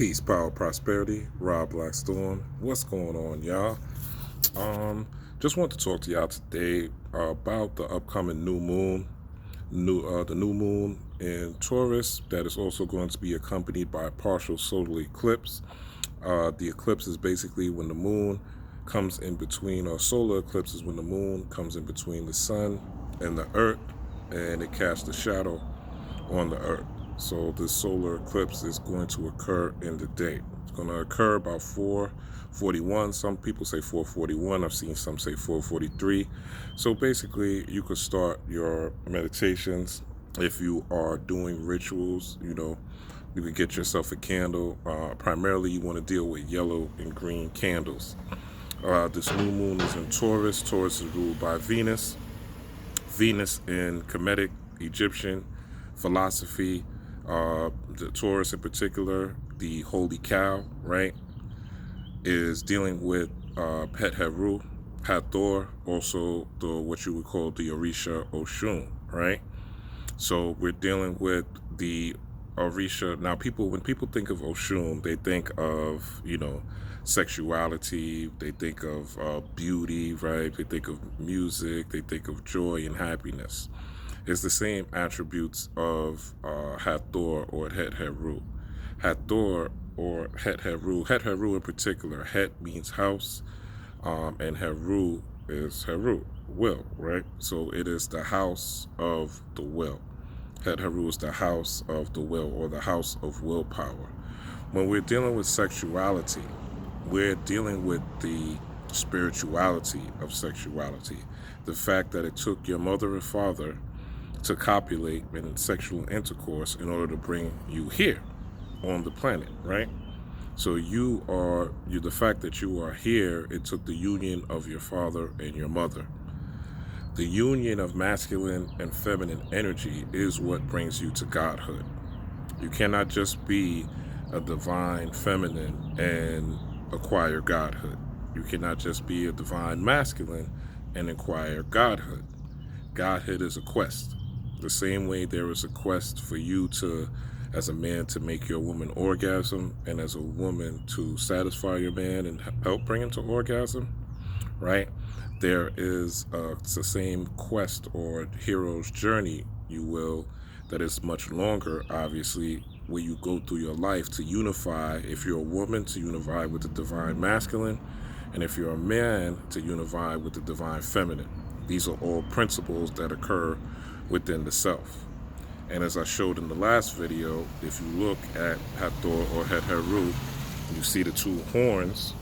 Peace, power, prosperity. Rob Blackstorm. What's going on, y'all? Just want to talk to y'all today about the upcoming new moon, the new moon in Taurus that is also going to be accompanied by a partial solar eclipse. The eclipse is basically when the moon comes in between, or solar eclipse is when the moon comes in between the sun and the earth, and it casts a shadow on the earth. So this solar eclipse is going to occur in the day. It's going to occur about 4:41. Some people say 4:41. I've seen some say 4:43. So basically, you could start your meditations. If you are doing rituals, you could get yourself a candle. Primarily, you want to deal with yellow and green candles. This new moon is in Taurus. Taurus is ruled by Venus. Venus in Kemetic, Egyptian philosophy, the Taurus in particular, the holy cow, right, is dealing with Het-Heru, Hathor, also what you would call the Orisha Oshun, right? So we're dealing with the Orisha. Now, when people think of Oshun, they think of, sexuality, they think of beauty, right? They think of music, they think of joy and happiness. It's the same attributes of Hathor or Het-Heru. Hathor or Het-Heru. Het-Heru in particular. Het means house, and Heru is Heru, will, right? So it is the house of the will. Het-Heru is the house of the will, or the house of willpower. When we're dealing with sexuality, we're dealing with the spirituality of sexuality. The fact that it took your mother and father to copulate in sexual intercourse in order to bring you here on the planet, right? So the fact that you are here, it took the union of your father and your mother. The union of masculine and feminine energy is what brings you to godhood. You cannot just be a divine feminine and acquire godhood. You cannot just be a divine masculine and acquire godhood. Godhood is a quest. The same way there is a quest for you as a man, to make your woman orgasm, and as a woman to satisfy your man and help bring him to orgasm, right? There is it's the same quest or hero's journey, you will, that is much longer, obviously, where you go through your life to unify, if you're a woman, to unify with the divine masculine, and if you're a man, to unify with the divine feminine. These are all principles that occur within the self. And as I showed in the last video, if you look at Hathor or Het-Heru, you see the two horns.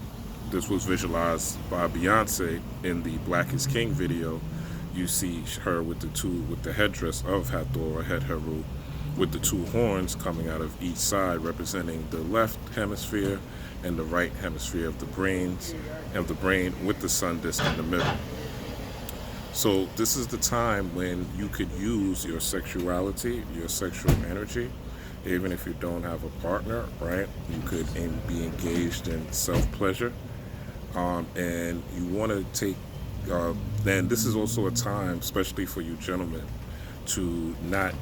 This was visualized by Beyonce in the Black is King video. You see her with the headdress of Hathor or Het-Heru, with the two horns coming out of each side, representing the left hemisphere and the right hemisphere of the brain, with the sun disk in the middle. So this is the time when you could use your sexuality, your sexual energy, even if you don't have a partner, right? You could be engaged in self-pleasure, and you want to take, then this is also a time, especially for you gentlemen, to not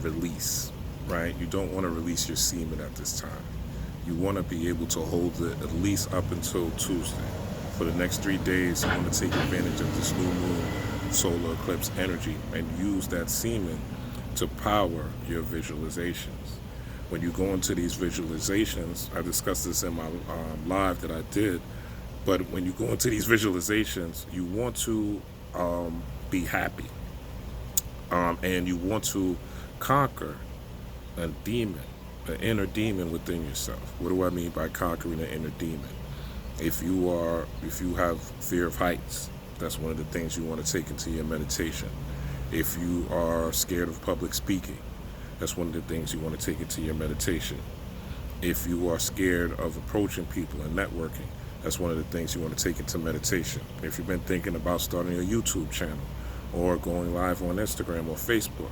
release, right? You don't want to release your semen at this time. You want to be able to hold it at least up until Tuesday. For the next 3 days, you want to take advantage of this new moon solar eclipse energy and use that semen to power your visualizations. When you go into these visualizations, I discussed this in my live that I did, but when you go into these visualizations, you want to be happy, and you want to conquer a demon, an inner demon within yourself. What do I mean by conquering an inner demon? If you have fear of heights, that's one of the things you want to take into your meditation. If you are scared of public speaking, that's one of the things you want to take into your meditation. If you are scared of approaching people and networking, that's one of the things you want to take into meditation. If you've been thinking about starting a YouTube channel or going live on Instagram or Facebook,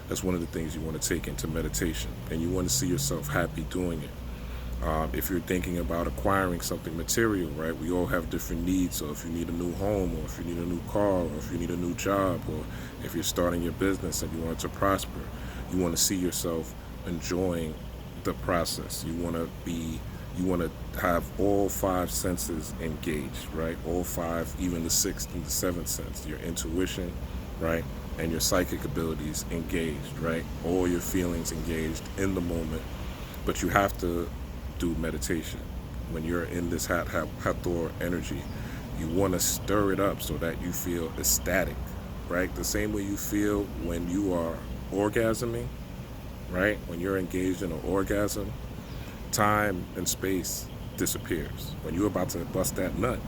that's one of the things you want to take into meditation, and you want to see yourself happy doing it. If you're thinking about acquiring something material, right? We all have different needs. So if you need a new home, or if you need a new car, or if you need a new job, or if you're starting your business and you want it to prosper, you want to see yourself enjoying the process. You want to have all five senses engaged, right? All five, even the sixth and the seventh sense, your intuition, right? And your psychic abilities engaged, right? All your feelings engaged in the moment. But you have to do meditation. When you're in this Hathor energy, you want to stir it up so that you feel ecstatic, right? The same way you feel when you are orgasming, right? When you're engaged in an orgasm, time and space disappears. When you're about to bust that nut,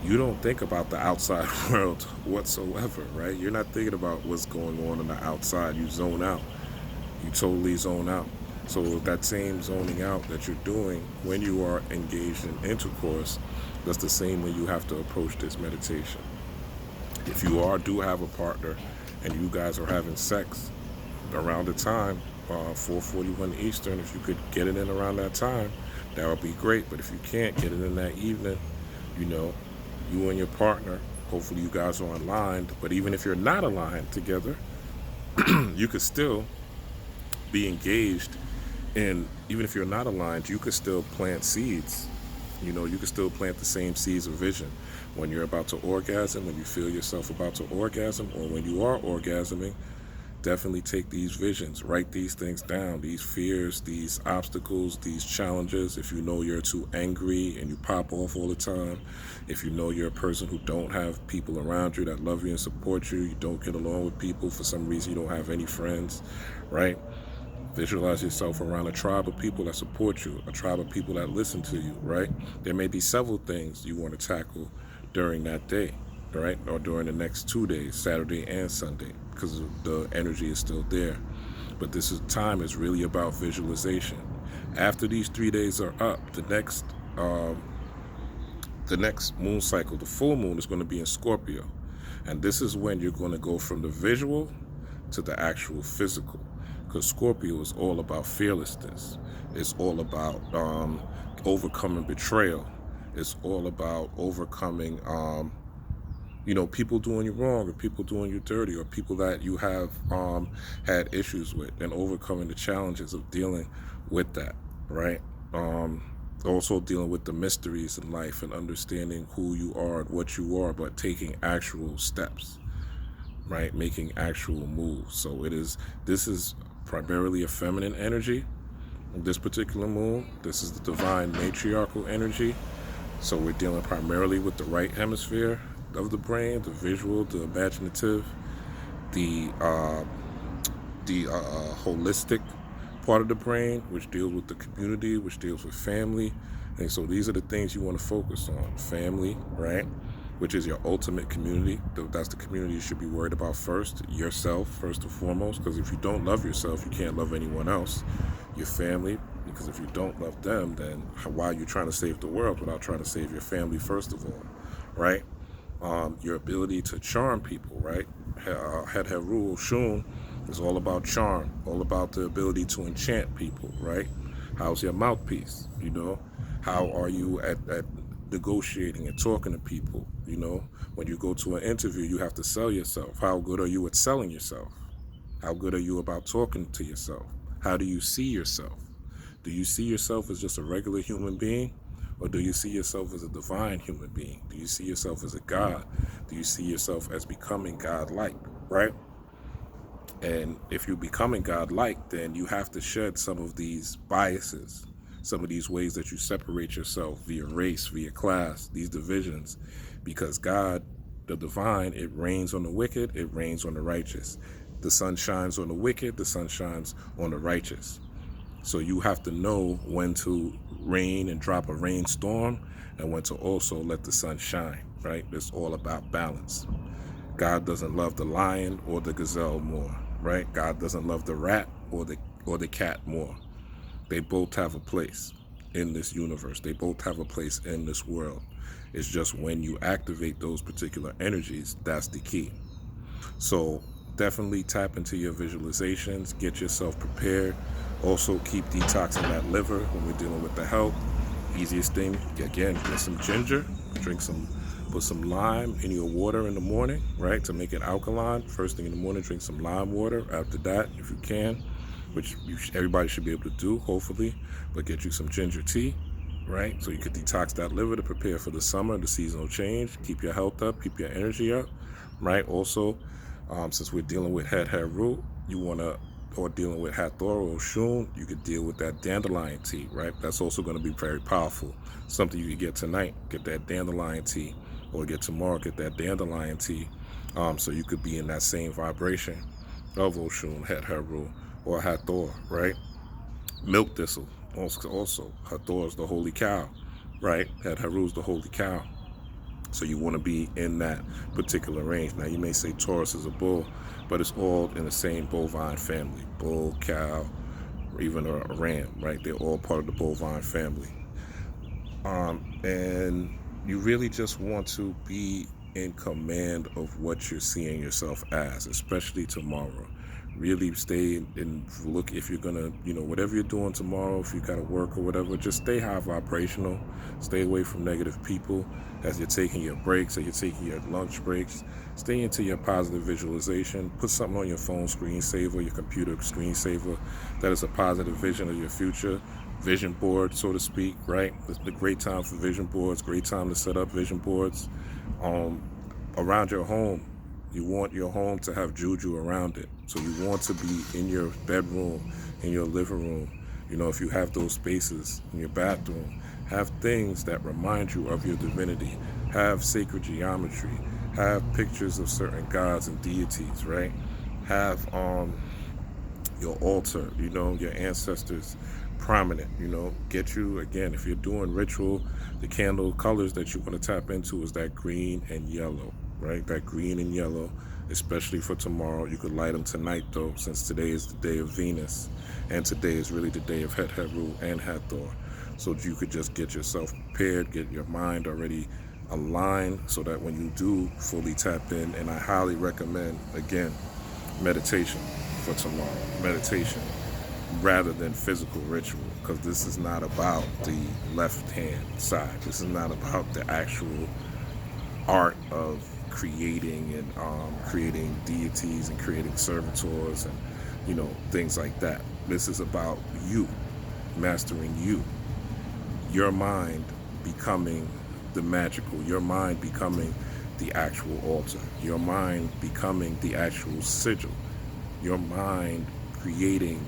you don't think about the outside world whatsoever, right? You're not thinking about what's going on the outside. You zone out. You totally zone out. So that same zoning out that you're doing when you are engaged in intercourse, that's the same way you have to approach this meditation. If you do have a partner and you guys are having sex around the time, 4:41 Eastern, if you could get it in around that time, that would be great. But if you can't get it in that evening, you and your partner, hopefully you guys are aligned. But even if you're not aligned together, you could still be engaged. And even if you're not aligned, you could still plant seeds. You could still plant the same seeds of vision. When you're about to orgasm, when you feel yourself about to orgasm, or when you are orgasming, definitely take these visions, write these things down, these fears, these obstacles, these challenges. If you know you're too angry and you pop off all the time, if you know you're a person who don't have people around you that love you and support you, you don't get along with people, for some reason you don't have any friends, right? Visualize yourself around a tribe of people that support you, a tribe of people that listen to you, right? There may be several things you want to tackle during that day, right? Or during the next 2 days, Saturday and Sunday, because the energy is still there. But time is really about visualization. After these 3 days are up, the next moon cycle, the full moon, is going to be in Scorpio. And this is when you're going to go from the visual to the actual physical. Because Scorpio is all about fearlessness. It's all about overcoming betrayal. It's all about overcoming, people doing you wrong, or people doing you dirty, or people that you have had issues with, and overcoming the challenges of dealing with that, right? Also dealing with the mysteries in life and understanding who you are and what you are, but taking actual steps, right? Making actual moves. So this is primarily a feminine energy. This particular moon, this is the divine matriarchal energy. So we're dealing primarily with the right hemisphere of the brain, the visual, the imaginative, the holistic part of the brain, which deals with the community, which deals with family. And so these are the things you want to focus on. Family, right? Which is your ultimate community. That's the community you should be worried about first. Yourself, first and foremost, because if you don't love yourself, you can't love anyone else. Your family, because if you don't love them, then why are you trying to save the world without trying to save your family first of all, right? Your ability to charm people, right? Het-Heru, Oshun is all about charm, all about the ability to enchant people, right? How's your mouthpiece, How are you at negotiating and talking to people, When you go to an interview, you have to sell yourself. How good are you at selling yourself? How good are you about talking to yourself? How do you see yourself? Do you see yourself as just a regular human being? Or do you see yourself as a divine human being? Do you see yourself as a God? Do you see yourself as becoming God-like, right? And if you're becoming God-like, then you have to shed some of these biases, some of these ways that you separate yourself via race, via class, these divisions, because God, the divine, it rains on the wicked, it rains on the righteous. The sun shines on the wicked, the sun shines on the righteous. So you have to know when to rain and drop a rainstorm, and when to also let the sun shine, right? It's all about balance. God doesn't love the lion or the gazelle more, right? God doesn't love the rat or the cat more. They both have a place in this universe. They both have a place in this world. It's just when you activate those particular energies, that's the key. So definitely tap into your visualizations, get yourself prepared. Also keep detoxing that liver when we're dealing with the health. Easiest thing, again, get some ginger, put some lime in your water in the morning, right, to make it alkaline. First thing in the morning, drink some lime water. After that, if you can, which everybody should be able to do, hopefully. But get you some ginger tea, right? So you could detox that liver to prepare for the summer, the seasonal change, keep your health up, keep your energy up, right? Also, since we're dealing with Het-Heru, you want to, or dealing with Hathor or Oshun, you could deal with that dandelion tea, right? That's also going to be very powerful. Something you could get tonight, get that dandelion tea, or get tomorrow, get that dandelion tea. So you could be in that same vibration of Oshun, Het-Heru, or Hathor, right? Milk thistle, also Hathor is the holy cow, right? Het-Heru is the holy cow. So you want to be in that particular range. Now you may say Taurus is a bull, but it's all in the same bovine family. Bull, cow, or even a ram, right? They're all part of the bovine family. And you really just want to be in command of what you're seeing yourself as, especially tomorrow. Really stay and look, if you're gonna, whatever you're doing tomorrow, if you gotta work or whatever, just stay high vibrational. Stay away from negative people as you're taking your breaks, or you're taking your lunch breaks. Stay into your positive visualization. Put something on your phone screensaver, your computer screensaver, that is a positive vision of your future. Vision board, so to speak, right? It's a great time for vision boards, great time to set up vision boards. Around your home, you want your home to have juju around it. So you want to be in your bedroom, in your living room. If you have those spaces in your bathroom, have things that remind you of your divinity. Have sacred geometry. Have pictures of certain gods and deities, right? Have your altar, your ancestors prominent, get you, again, if you're doing ritual, the candle colors that you want to tap into is that green and yellow, right? That green and yellow, especially for tomorrow. You could light them tonight though, since today is the day of Venus, and today is really the day of Het-Heru and Hathor. So you could just get yourself prepared, get your mind already aligned, so that when you do fully tap in, and I highly recommend, again, meditation for tomorrow. Meditation rather than physical ritual, because this is not about the left hand side. This is not about the actual art of creating and creating deities and creating servitors and things like that. This is about you mastering you, your mind becoming the magical, your mind becoming the actual altar, your mind becoming the actual sigil, your mind creating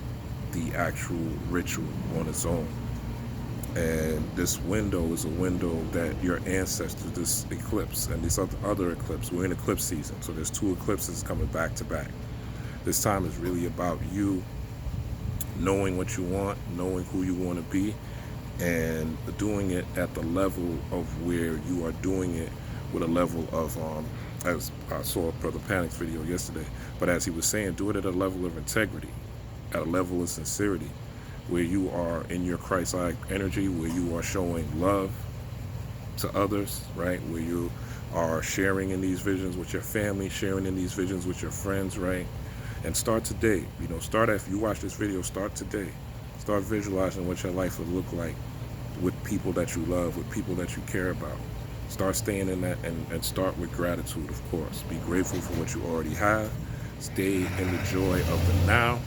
the actual ritual on its own. And this window is a window that your ancestors, this eclipse and this other eclipse, we're in eclipse season, so there's 2 eclipses coming back to back. This time is really about you knowing what you want, knowing who you want to be, and doing it at the level of where you are doing it with a level of, as I saw Brother Panic's video yesterday, but as he was saying, do it at a level of integrity, at a level of sincerity, where you are in your Christ-like energy, where you are showing love to others, right? Where you are sharing in these visions with your family, sharing in these visions with your friends, right? And start today. Start after you watch this video, start today. Start visualizing what your life would look like with people that you love, with people that you care about. Start staying in that, and start with gratitude, of course. Be grateful for what you already have. Stay in the joy of the now,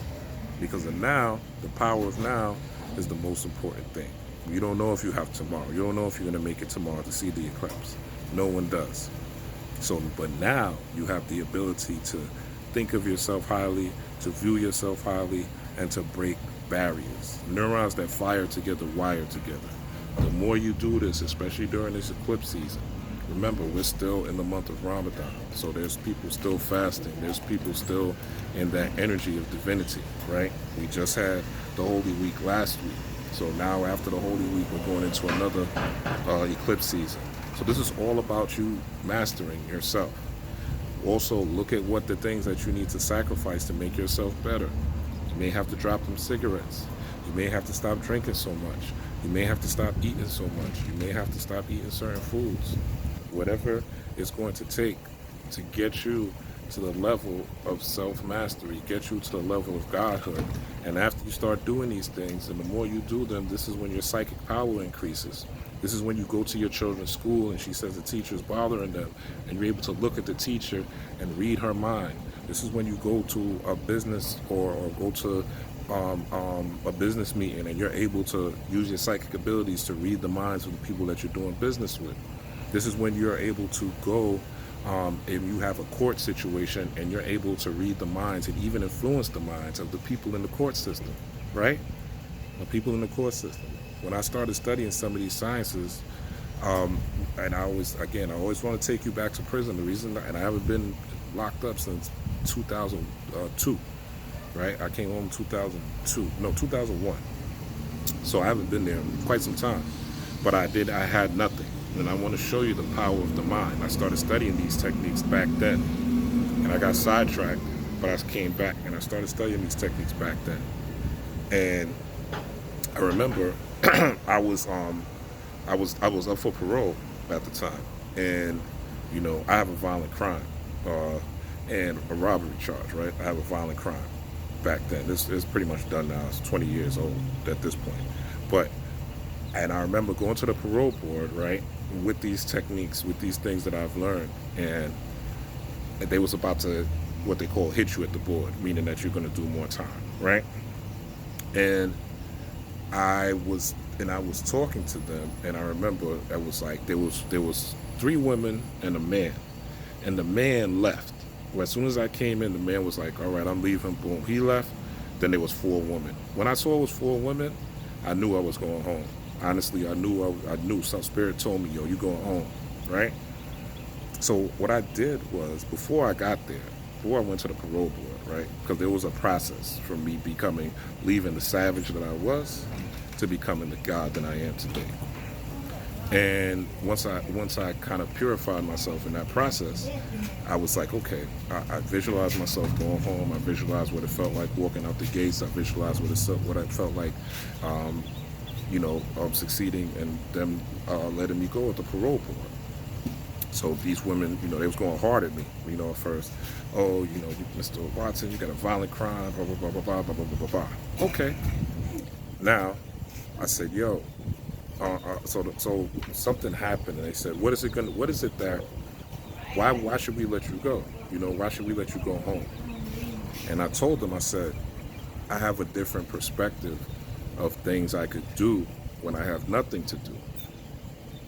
because the now, the power of now, is the most important thing. You don't know if you have tomorrow. You don't know if you're going to make it tomorrow to see the eclipse. No one does. So, but now you have the ability to think of yourself highly, to view yourself highly, and to break barriers. Neurons that fire together wire together. The more you do this, especially during this eclipse season, remember, we're still in the month of Ramadan, so there's people still fasting. There's people still in that energy of divinity, right? We just had the Holy Week last week. So now after the Holy Week, we're going into another eclipse season. So this is all about you mastering yourself. Also, look at what the things that you need to sacrifice to make yourself better. You may have to drop them cigarettes. You may have to stop drinking so much. You may have to stop eating so much. You may have to stop eating certain foods. Whatever it's going to take to get you to the level of self-mastery, get you to the level of godhood. And after you start doing these things, and the more you do them, this is when your psychic power increases. This is when you go to your children's school and she says the teacher's bothering them, and you're able to look at the teacher and read her mind. This is when you go to a business or go to a business meeting and you're able to use your psychic abilities to read the minds of the people that you're doing business with. This is when you're able to go, if you have a court situation and you're able to read the minds and even influence the minds of the people in the court system, right? The people in the court system. When I started studying some of these sciences, and I always want to take you back to prison. The reason, and I haven't been locked up since 2002, right? I came home in 2001. So I haven't been there in quite some time. But I had nothing. And I want to show you the power of the mind. I started studying these techniques back then. And I got sidetracked, but I came back and I started studying these techniques back then. And I remember I was up for parole at the time. And, you know, I have a violent crime and a robbery charge, right? I have a violent crime back then. This is pretty much done now. It's 20 years old at this point. And I remember going to the parole board, right, with these techniques, with these things that I've learned, and they was about to, what they call, hit you at the board, meaning that you're going to do more time, right? And I was talking to them, and I remember it was like there was 3 women and a man, and the man left. Well, as soon as I came in, the man was like, "All right, I'm leaving." Boom, he left. Then there was 4 women. When I saw it was 4 women, I knew I was going home. Honestly, I knew some spirit told me, "Yo, you going home," right? So what I did was, before I got there, before I went to the parole board, right, because there was a process for me leaving the savage that I was to becoming the God that I am today. And once I kind of purified myself in that process, I was like, okay, I visualized myself going home. I visualized what it felt like walking out the gates. I visualized what it felt like, succeeding and them letting me go at the parole board. So these women, they was going hard at me, at first. "Oh, Mr. Watson, you got a violent crime, blah, blah, blah, blah, blah, blah, blah, blah, blah." Okay. Now, I said, "Yo," so something happened, and they said, why should we let you go? Why should we let you go home? And I told them, I said, I have a different perspective of things I could do when I have nothing to do.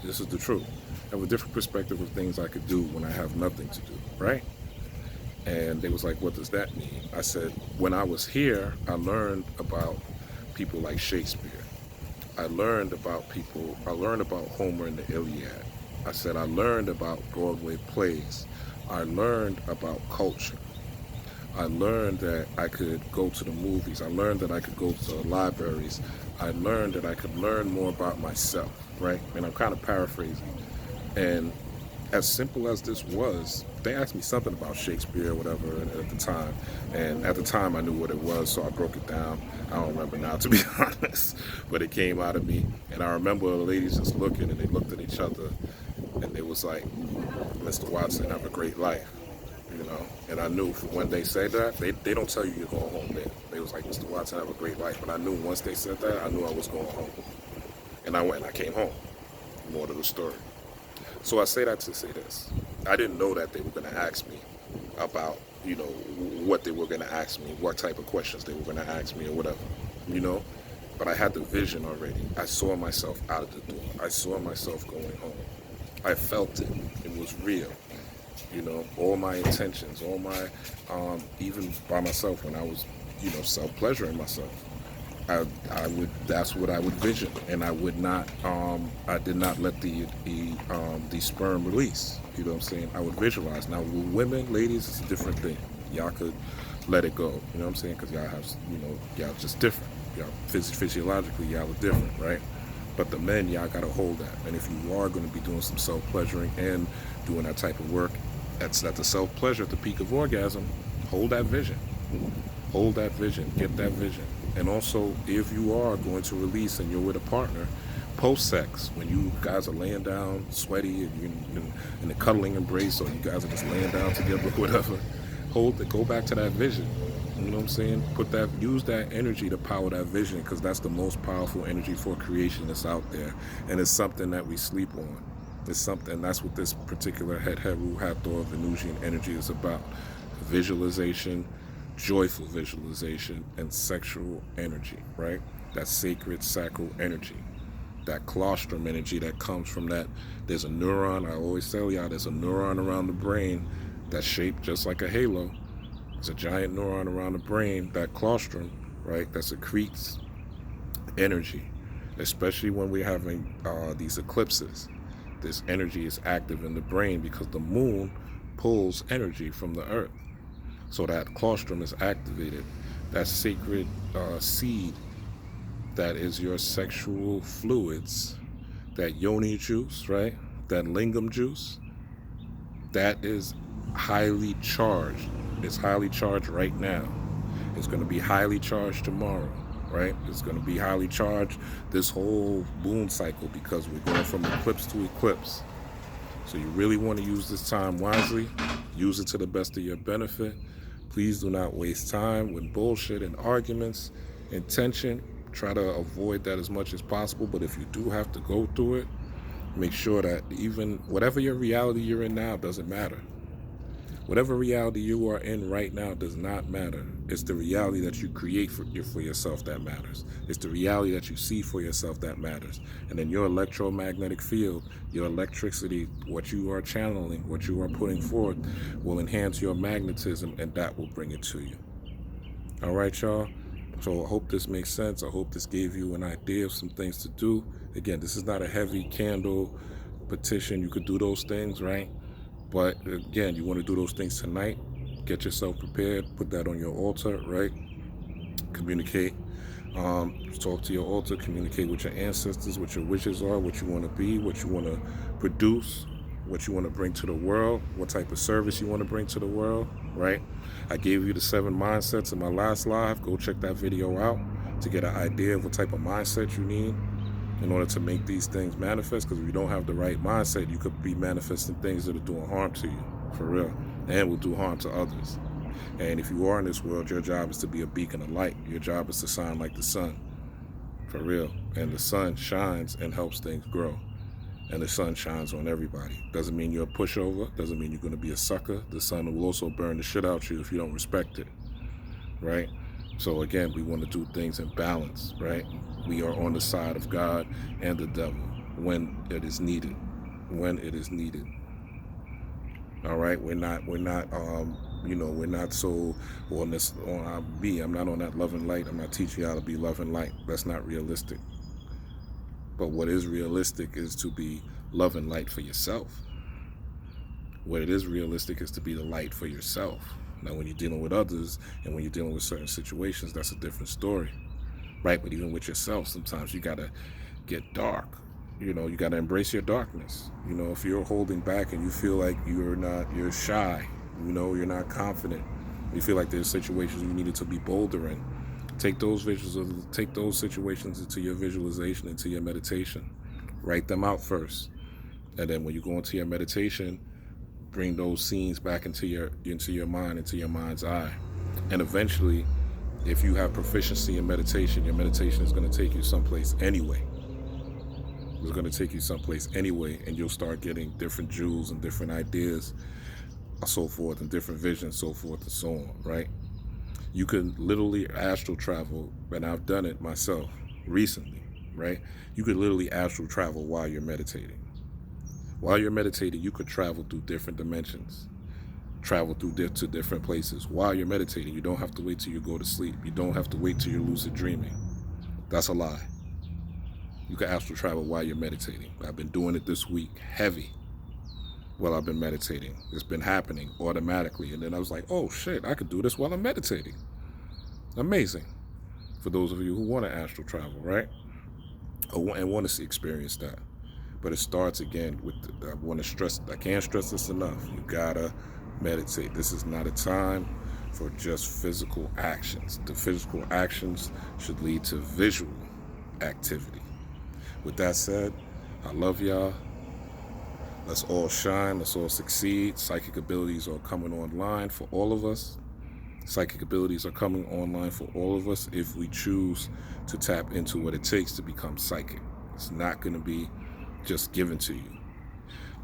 This is the truth. I have a different perspective of things I could do when I have nothing to do, right? And they was like, "What does that mean?" I said, when I was here, I learned about people like Shakespeare. I learned about Homer and the Iliad. I said, I learned about Broadway plays. I learned about culture. I learned that I could go to the movies. I learned that I could go to the libraries. I learned that I could learn more about myself, right? And I'm kind of paraphrasing. And as simple as this was, they asked me something about Shakespeare or whatever at the time. And at the time I knew what it was, so I broke it down. I don't remember now, to be honest, but it came out of me. And I remember the ladies just looking, and they looked at each other, and they was like, "Mr. Watson, have a great life." And I knew when they said that, they don't tell you you're going home there. They was like, "Mr. Watson, have a great life." But I knew once they said that, I knew I was going home. And I went and I came home. More to the story. So I say that to say this. I didn't know that they were going to ask me about, what they were going to ask me, what type of questions they were going to ask me or whatever, But I had the vision already. I saw myself out of the door. I saw myself going home. I felt it. It was real. All my intentions, all my, even by myself when I was, self-pleasuring myself, that's what I would vision, and I did not let the sperm release. You know what I'm saying? I would visualize. Now, with women, ladies, it's a different thing. Y'all could let it go. You know what I'm saying? Because y'all have, y'all just different. Y'all physiologically, y'all are different, right? But the men, y'all gotta hold that. And if you are going to be doing some self-pleasuring and doing that type of work, that's the self-pleasure at the peak of orgasm. Hold that vision. Hold that vision. Get that vision. And also, if you are going to release and you're with a partner, post-sex, when you guys are laying down sweaty and you're in a cuddling embrace, or you guys are just laying down together or whatever, go back to that vision. You know what I'm saying? Use that energy to power that vision, because that's the most powerful energy for creation that's out there. And it's something that we sleep on. It's something, that's what this particular Het-Heru, Hathor, Venusian energy is about. Visualization, joyful visualization, and sexual energy, right? That sacred, sacral energy, that colostrum energy that comes from that. There's a neuron, I always tell y'all, there's a neuron around the brain that's shaped just like a halo. There's a giant neuron around the brain, that colostrum, right, that secretes energy, especially when we're having these eclipses. This energy is active in the brain because the moon pulls energy from the earth. So that colostrum is activated. That sacred seed that is your sexual fluids, that yoni juice, right? That lingam juice, that is highly charged. It's highly charged right now. It's going to be highly charged tomorrow, right? It's going to be highly charged this whole moon cycle because we're going from eclipse to eclipse. So you really want to use this time wisely. Use it to the best of your benefit. Please do not waste time with bullshit and arguments and tension. Try to avoid that as much as possible. But if you do have to go through it, make sure that even whatever your reality you're in now doesn't matter. Whatever reality you are in right now does not matter. It's the reality that you create for yourself that matters. It's the reality that you see for yourself that matters. And then your electromagnetic field, your electricity, what you are channeling, what you are putting forth will enhance your magnetism, and that will bring it to you. All right, y'all? So I hope this makes sense. I hope this gave you an idea of some things to do. Again, this is not a heavy candle petition. You could do those things, right? But again, you want to do those things tonight. Get yourself prepared. Put that on your altar, right? Communicate. Talk to your altar. Communicate with your ancestors, what your wishes are, what you want to be, what you want to produce, what you want to bring to the world, what type of service you want to bring to the world, right? I gave you the 7 mindsets in my last live. Go check that video out to get an idea of what type of mindset you need in order to make these things manifest. Because if you don't have the right mindset, you could be manifesting things that are doing harm to you, for real, and will do harm to others. And if you are in this world, your job is to be a beacon of light. Your job is to shine like the sun, for real. And the sun shines and helps things grow. And the sun shines on everybody. Doesn't mean you're a pushover. Doesn't mean you're going to be a sucker. The sun will also burn the shit out you if you don't respect it, right? So again, we want to do things in balance, right? We are on the side of God and the devil when it is needed. When it is needed. All right, we're not so on this. I'm not on that love and light. I'm not teaching you how to be love and light. That's not realistic. But what is realistic is to be love and light for yourself. What it is realistic is to be the light for yourself. Now, when you're dealing with others and when you're dealing with certain situations, that's a different story, right? But even with yourself, sometimes you gotta get dark. You gotta embrace your darkness. If you're holding back and you feel like you're shy, you're not confident, you feel like there's situations you needed to be bolder in, take those situations into your visualization, into your meditation. Write them out first. And then when you go into your meditation, bring those scenes back into your mind, into your mind's eye. And eventually, if you have proficiency in meditation, your meditation is going to take you someplace anyway. It's going to take you someplace anyway, and you'll start getting different jewels and different ideas, so forth, and different visions, so forth and so on, right? You can literally astral travel, and I've done it myself recently, right? You could literally astral travel while you're meditating. While you're meditating, you could travel through different dimensions, travel to different places. While you're meditating, you don't have to wait till you go to sleep. You don't have to wait till you're lucid dreaming. That's a lie. You can astral travel while you're meditating. I've been doing it this week, heavy, while I've been meditating. It's been happening automatically. And then I was like, oh shit, I could do this while I'm meditating. Amazing. For those of you who want to astral travel, right? And want to experience that. But it starts again with, I can't stress this enough. You gotta meditate. This is not a time for just physical actions. The physical actions should lead to visual activity. With that said, I love y'all. Let's all shine. Let's all succeed. Psychic abilities are coming online for all of us. Psychic abilities are coming online for all of us if we choose to tap into what it takes to become psychic. It's not going to be just given to you.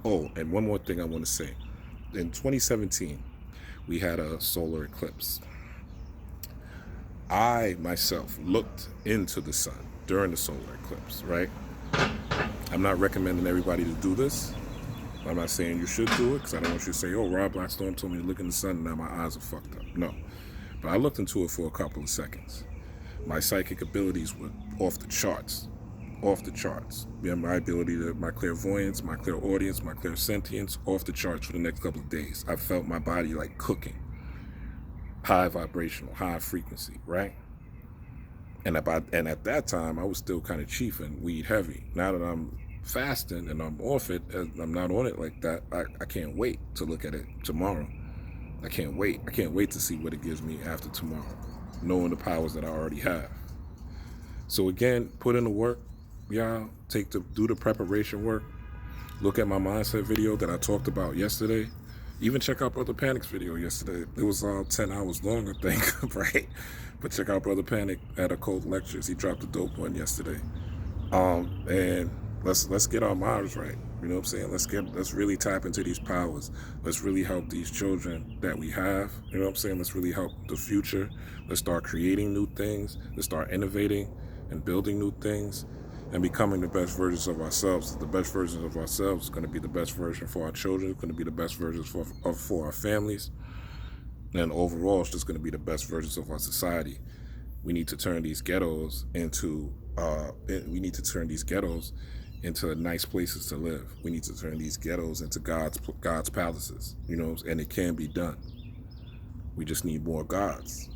Oh, and one more thing I want to say. In 2017, we had a solar eclipse. I myself looked into the sun during the solar eclipse, right? I'm not recommending everybody to do this. I'm not saying you should do it, because I don't want you to say, oh, Rob Blackstone told me to look in the sun and now my eyes are fucked up. No. But I looked into it for a couple of seconds. My psychic abilities were off the charts. Off the charts. Yeah, my ability to, my clairvoyance, my clairaudience, my clairsentience, off the charts for the next couple of days. I felt my body like cooking. High vibrational, high frequency, right? And at that time, I was still kind of chiefing weed heavy. Now that I'm fasting and I'm off it, I'm not on it like that, I can't wait to look at it tomorrow. I can't wait. I can't wait to see what it gives me after tomorrow, knowing the powers that I already have. So again, put in the work, y'all. Do the preparation work. Look at my mindset video that I talked about yesterday. Even check out Brother Panic's video yesterday. It was 10 hours long, I think, right? But check out Brother Panic at Occult Lectures. He dropped a dope one yesterday. And let's get our minds right. You know what I'm saying? Let's really tap into these powers. Let's really help these children that we have. You know what I'm saying? Let's really help the future. Let's start creating new things. Let's start innovating and building new things and becoming the best versions of ourselves. The best versions of ourselves is going to be the best version for our children. It's going to be the best versions for our families. And overall, it's just going to be the best versions of our society. We need to turn these ghettos into nice places to live. We need to turn these ghettos into God's palaces, you know, and it can be done. We just need more gods.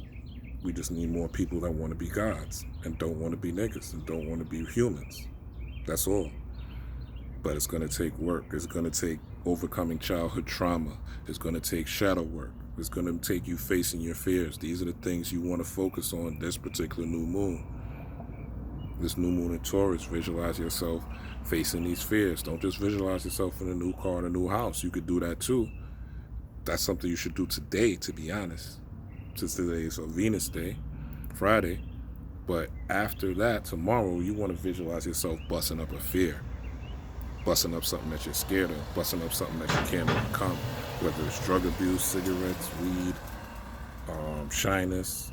We just need more people that want to be gods and don't want to be niggas and don't want to be humans. That's all. But it's going to take work. It's going to take overcoming childhood trauma. It's going to take shadow work. It's going to take you facing your fears. These are the things you want to focus on this particular new moon. This new moon in Taurus, visualize yourself facing these fears. Don't just visualize yourself in a new car and a new house. You could do that too. That's something you should do today, to be honest. Since today is a Venus day, Friday. But after that, tomorrow, you want to visualize yourself busting up a fear. Busting up something that you're scared of. Busting up something that you can't overcome. Whether it's drug abuse, cigarettes, weed, shyness,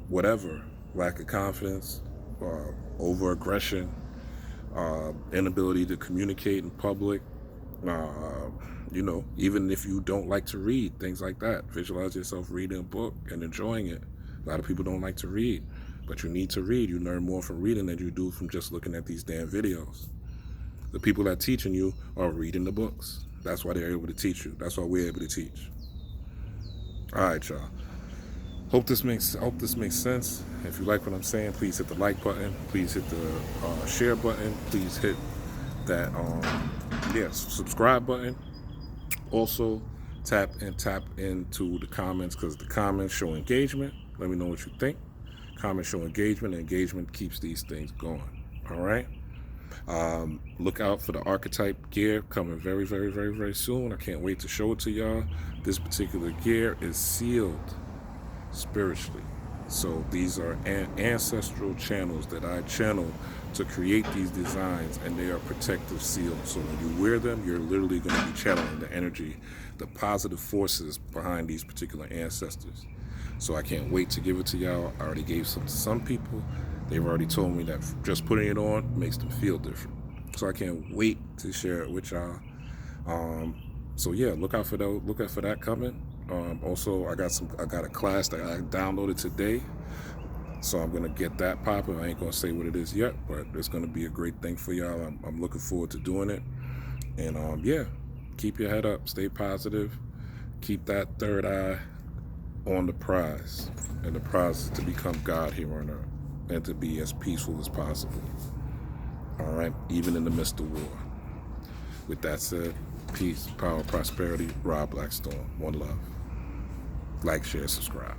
whatever. Lack of confidence, over-aggression, inability to communicate in public, even if you don't like to read, things like that. Visualize yourself reading a book and enjoying it. A lot of people don't like to read, but you need to read. You learn more from reading than you do from just looking at these damn videos. The people that are teaching you are reading the books. That's why they're able to teach you. That's why we're able to teach. All right, y'all. Hope this makes sense. If you like what I'm saying, please hit the like button. Please hit the share button. Please hit that subscribe button. Also, tap into the comments, because the comments show engagement. Let me know what you think. Comments show engagement, and engagement keeps these things going. All right. Look out for the archetype gear coming very, very, very, very soon. I can't wait to show it to y'all. This particular gear is sealed spiritually. So these are ancestral channels that I channel to create these designs, and they are protective seals. So when you wear them, you're literally going to be channeling the energy, the positive forces behind these particular ancestors. So I can't wait to give it to y'all. I already gave some to some people. They've already told me that just putting it on makes them feel different. So I can't wait to share it with y'all. So yeah, look out for that coming. Also, I got a class that I downloaded today, so I'm gonna get that popping. I ain't gonna say what it is yet, but it's gonna be a great thing for y'all. I'm looking forward to doing it. And keep your head up, stay positive, keep that third eye on the prize, and the prize is to become God here on earth and to be as peaceful as possible. All right, even in the midst of war. With that said, peace, power, prosperity. Rob Blackstone. One love. Like, share, subscribe.